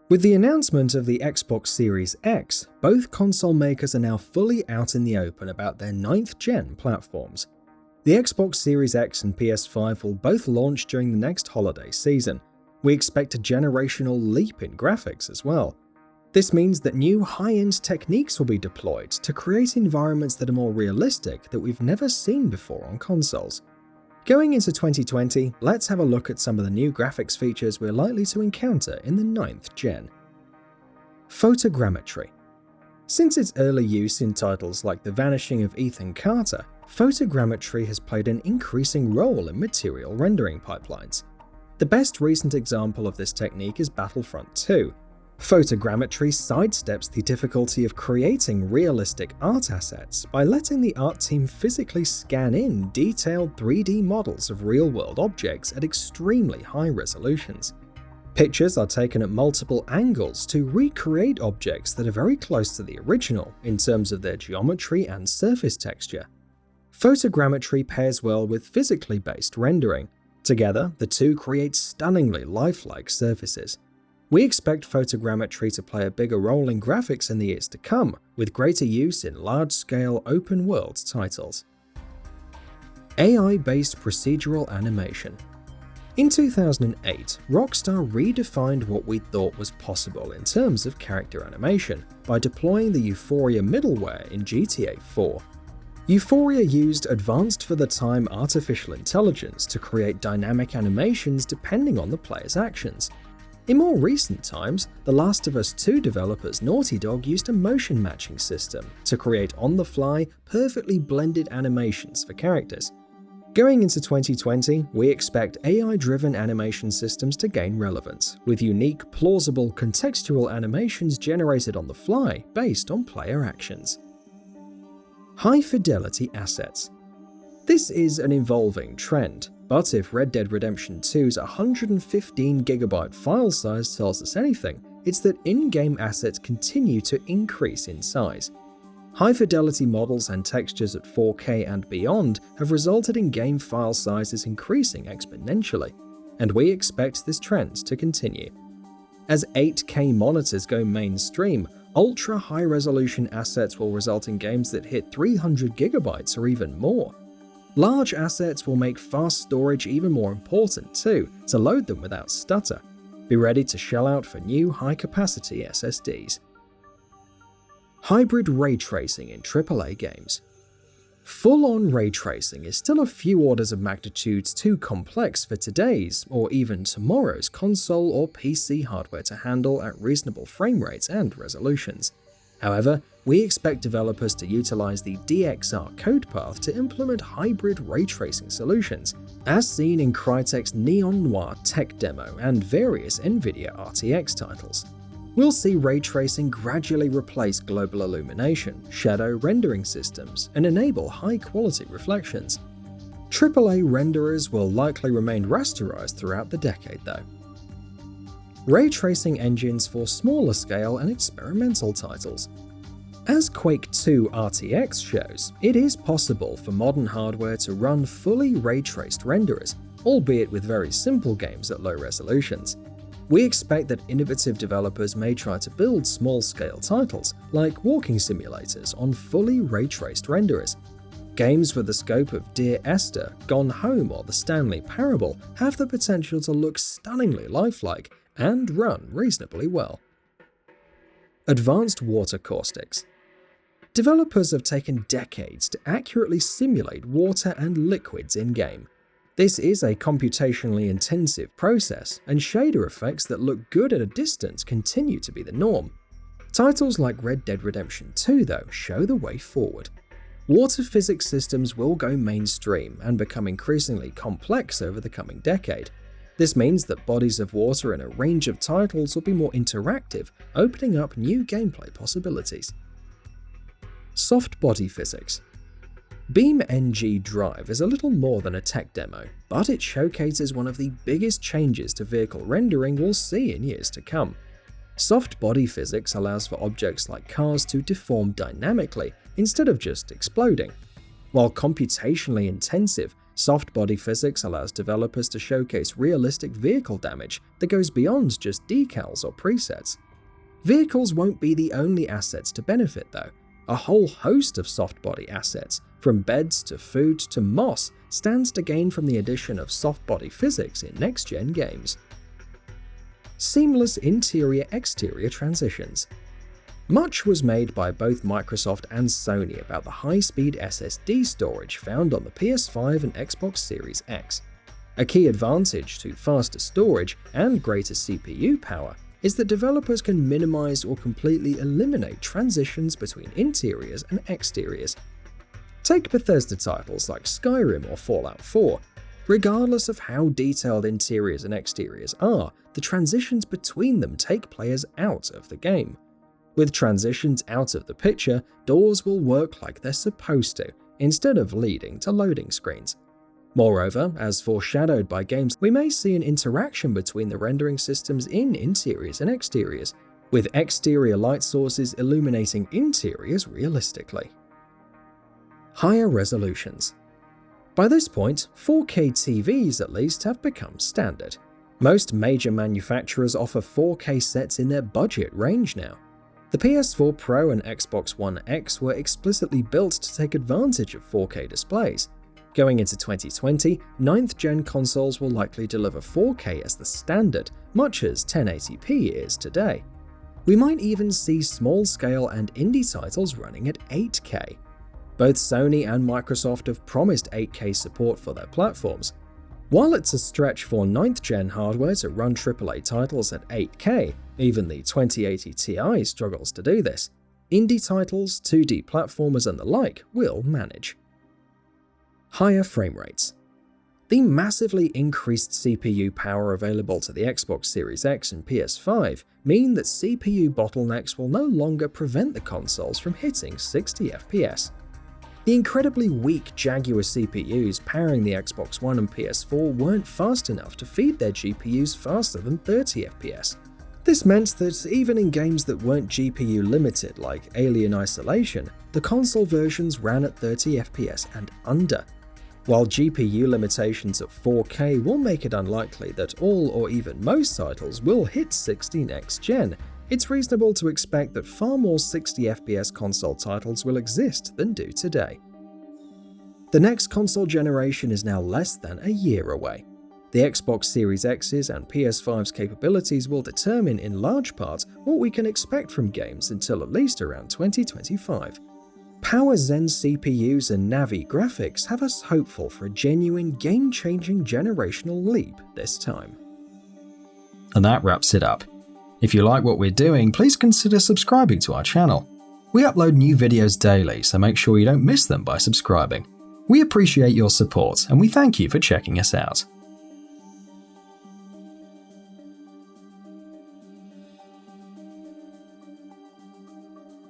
With the announcement of the Xbox Series X, both console makers are now fully out in the open about their 9th gen platforms. The Xbox Series X and PS5 will both launch during the next holiday season. We expect a generational leap in graphics as well. This means that new high-end techniques will be deployed to create environments that are more realistic that we've never seen before on consoles. Going into 2020, let's have a look at some of the new graphics features we're likely to encounter in the 9th gen. Photogrammetry. Since its early use in titles like The Vanishing of Ethan Carter, photogrammetry has played an increasing role in material rendering pipelines. The best recent example of this technique is Battlefront 2. Photogrammetry sidesteps the difficulty of creating realistic art assets by letting the art team physically scan in detailed 3D models of real-world objects at extremely high resolutions. Pictures are taken at multiple angles to recreate objects that are very close to the original in terms of their geometry and surface texture. Photogrammetry pairs well with physically based rendering. Together, the two create stunningly lifelike surfaces. We expect photogrammetry to play a bigger role in graphics in the years to come, with greater use in large-scale open-world titles. AI-based procedural animation. In 2008, Rockstar redefined what we thought was possible in terms of character animation by deploying the Euphoria middleware in GTA 4. Euphoria used advanced-for-the-time artificial intelligence to create dynamic animations depending on the player's actions. In more recent times, The Last of Us 2 developers Naughty Dog used a motion matching system to create on-the-fly, perfectly blended animations for characters. Going into 2020, we expect AI-driven animation systems to gain relevance, with unique, plausible, contextual animations generated on the fly based on player actions. High-fidelity assets. This is an evolving trend, but if Red Dead Redemption 2's 115GB file size tells us anything, it's that in-game assets continue to increase in size. High-fidelity models and textures at 4K and beyond have resulted in game file sizes increasing exponentially, and we expect this trend to continue. As 8K monitors go mainstream, ultra-high-resolution assets will result in games that hit 300GB or even more. Large assets will make fast storage even more important too, to load them without stutter. Be ready to shell out for new high-capacity SSDs. Hybrid ray tracing in AAA games. Full-on ray tracing is still a few orders of magnitude too complex for today's, or even tomorrow's, console or PC hardware to handle at reasonable frame rates and resolutions. However, we expect developers to utilize the DXR code path to implement hybrid ray tracing solutions, as seen in Crytek's Neon Noir tech demo and various NVIDIA RTX titles. We'll see ray tracing gradually replace global illumination, shadow rendering systems, and enable high-quality reflections. AAA renderers will likely remain rasterized throughout the decade though. Ray tracing engines for smaller scale and experimental titles. As Quake 2 RTX shows, it is possible for modern hardware to run fully ray-traced renderers, albeit with very simple games at low resolutions. We expect that innovative developers may try to build small-scale titles, like walking simulators, on fully ray-traced renderers. Games with the scope of Dear Esther, Gone Home, or The Stanley Parable have the potential to look stunningly lifelike and run reasonably well. Advanced water caustics. Developers have taken decades to accurately simulate water and liquids in-game. This is a computationally intensive process, and shader effects that look good at a distance continue to be the norm. Titles like Red Dead Redemption 2, though, show the way forward. Water physics systems will go mainstream and become increasingly complex over the coming decade. This means that bodies of water in a range of titles will be more interactive, opening up new gameplay possibilities. Soft body physics. BeamNG Drive is a little more than a tech demo, but it showcases one of the biggest changes to vehicle rendering we'll see in years to come. Soft body physics allows for objects like cars to deform dynamically instead of just exploding. While computationally intensive, Soft body physics allows developers to showcase realistic vehicle damage that goes beyond just decals or presets. Vehicles won't be the only assets to benefit though. A whole host of soft body assets, from beds to food to moss, stands to gain from the addition of soft body physics in next-gen games. Seamless interior-exterior transitions. Much was made by both Microsoft and Sony about the high-speed SSD storage found on the PS5 and Xbox Series X. A key advantage to faster storage and greater CPU power is that developers can minimize or completely eliminate transitions between interiors and exteriors. Take Bethesda titles like Skyrim or Fallout 4. Regardless of how detailed interiors and exteriors are, the transitions between them take players out of the game. With transitions out of the picture, doors will work like they're supposed to, instead of leading to loading screens. Moreover, as foreshadowed by games, we may see an interaction between the rendering systems in interiors and exteriors, with exterior light sources illuminating interiors realistically. Higher resolutions. By this point, 4K TVs at least have become standard. Most major manufacturers offer 4K sets in their budget range now. The PS4 Pro and Xbox One X were explicitly built to take advantage of 4K displays. Going into 2020, 9th-gen consoles will likely deliver 4K as the standard, much as 1080p is today. We might even see small-scale and indie titles running at 8K. Both Sony and Microsoft have promised 8K support for their platforms. While it's a stretch for 9th-gen hardware to run AAA titles at 8K, even the 2080 Ti struggles to do this. Indie titles, 2D platformers and the like will manage. Higher frame rates. The massively increased CPU power available to the Xbox Series X and PS5 mean that CPU bottlenecks will no longer prevent the consoles from hitting 60 FPS. The incredibly weak Jaguar CPUs powering the Xbox One and PS4 weren't fast enough to feed their GPUs faster than 30 FPS. This meant that even in games that weren't GPU limited like Alien Isolation, the console versions ran at 30 FPS and under. While GPU limitations of 4K will make it unlikely that all or even most titles will hit 60 next gen, it's reasonable to expect that far more 60 FPS console titles will exist than do today. The next console generation is now less than a year away. The Xbox Series X's and PS5's capabilities will determine in large part what we can expect from games until at least around 2025. Power Zen CPUs and Navi graphics have us hopeful for a genuine game-changing generational leap this time. And that wraps it up. If you like what we're doing, please consider subscribing to our channel. We upload new videos daily, so make sure you don't miss them by subscribing. We appreciate your support and we thank you for checking us out.